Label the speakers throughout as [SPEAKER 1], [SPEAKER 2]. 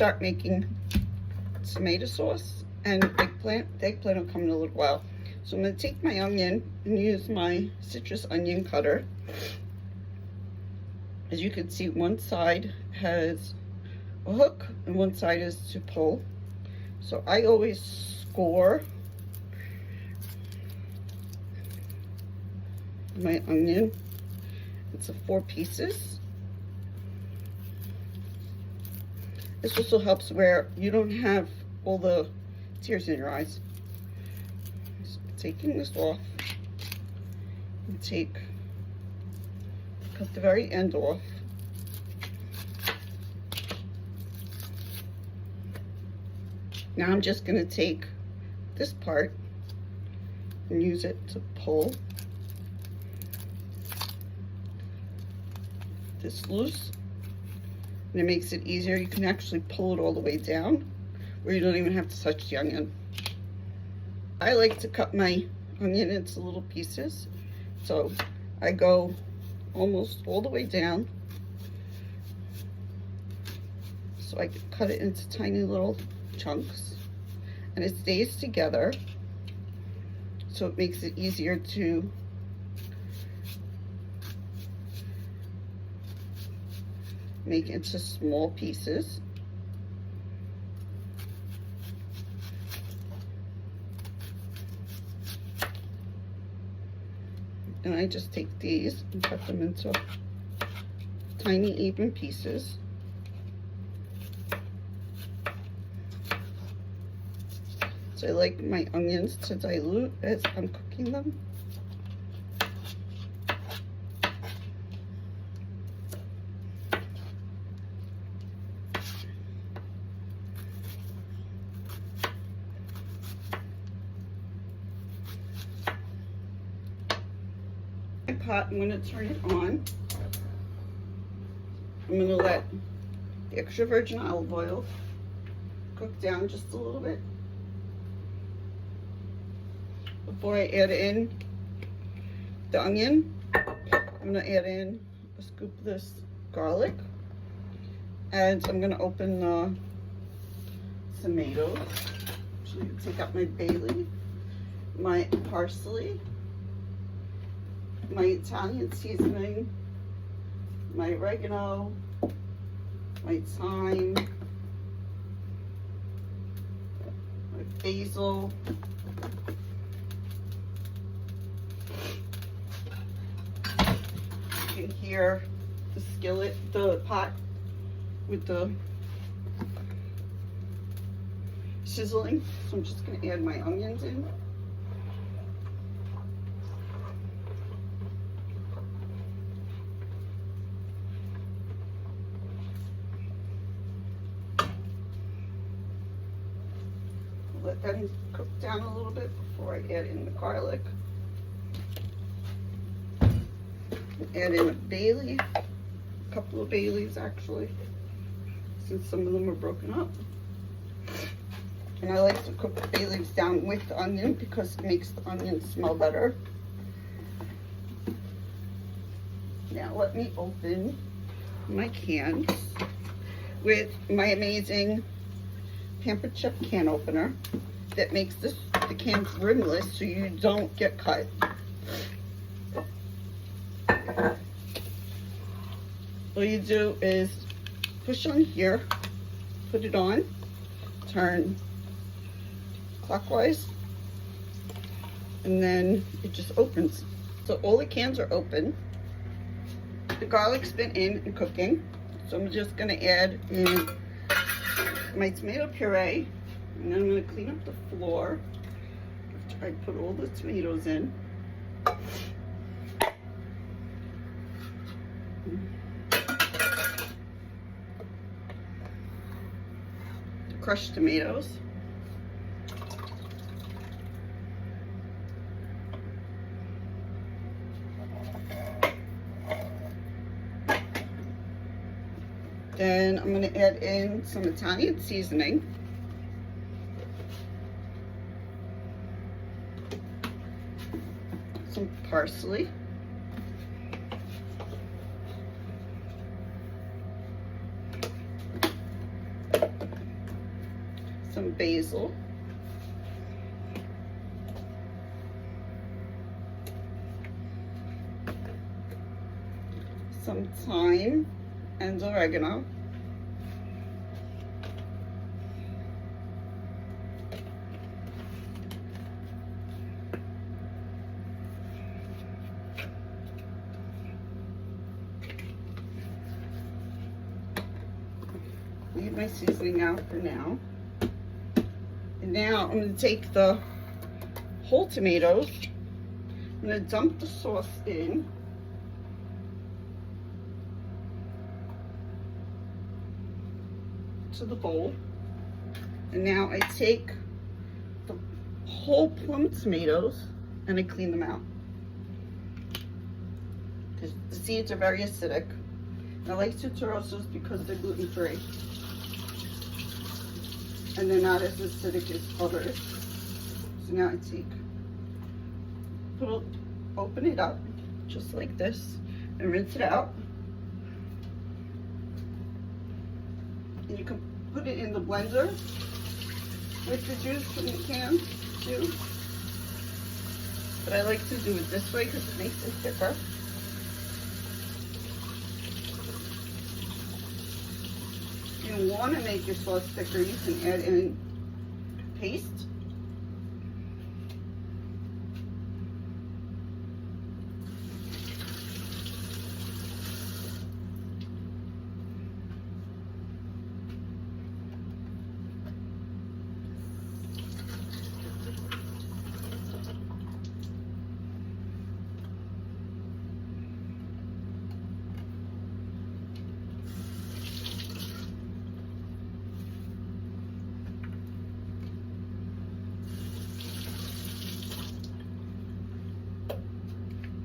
[SPEAKER 1] start making tomato sauce and eggplant. The eggplant will come in a little while. So I'm going to take my onion and use my citrus onion cutter. As you can see, one side has a hook and one side is to pull. So I always score my onion into 4 pieces. This also helps where you don't have all the tears in your eyes. Just taking this off and cut the very end off. Now I'm just going to take this part and use it to pull this loose, and it makes it easier. You can actually pull it all the way down where you don't even have to touch the onion. I like to cut my onion into little pieces, so I go almost all the way down so I can cut it into tiny little chunks, and it stays together, so it makes it easier to make into small pieces. And I just take these and cut them into tiny even pieces. So I like my onions to dilute as I'm cooking them. My pot, I'm going to turn it on. I'm going to let the extra virgin olive oil cook down just a little bit before I add in the onion. I'm going to add in a scoop of this garlic, and I'm going to open the tomatoes. Actually, take out my bay leaf, my parsley, my Italian seasoning, my oregano, my thyme, my basil, you can hear the skillet, the pot with the sizzling. So I'm just going to add my onions in. Let them cook down a little bit before I add in the garlic. Add in a bay leaf, a couple of bay leaves actually, since some of them are broken up. And I like to cook the bay leaves down with the onion because it makes the onion smell better. Now let me open my cans with my amazing Pampered Chef can opener that makes the cans rimless so you don't get cut. All you do is push on here, put it on, turn clockwise, and then it just opens. So all the cans are open. The garlic's been in and cooking, so I'm just going to add in my tomato puree, and then I'm going to clean up the floor after I put all the tomatoes in. Crushed tomatoes. Then I'm going to add in some Italian seasoning. Some parsley. some basil, some thyme and oregano, leave my seasoning out for now. And now I'm going to take the whole tomatoes, I'm going to dump the sauce in. To the bowl. And now I take the whole plum tomatoes and I clean them out. Because the seeds are very acidic. I like Tuturosos because they're gluten-free. And they're not as acidic as others. So now I take, open it up just like this and rinse it out. And you can put it in the blender with the juice from the can too. But I like to do it this way because it makes it thicker. If you want to make your sauce thicker, you can add in paste.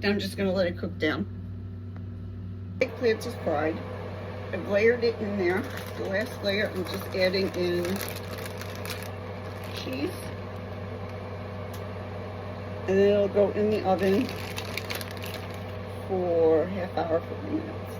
[SPEAKER 1] I'm just going to let it cook down. Eggplant is fried. I've layered it in there. The last layer, I'm just adding in cheese. And then it'll go in the oven for half hour, 40 minutes.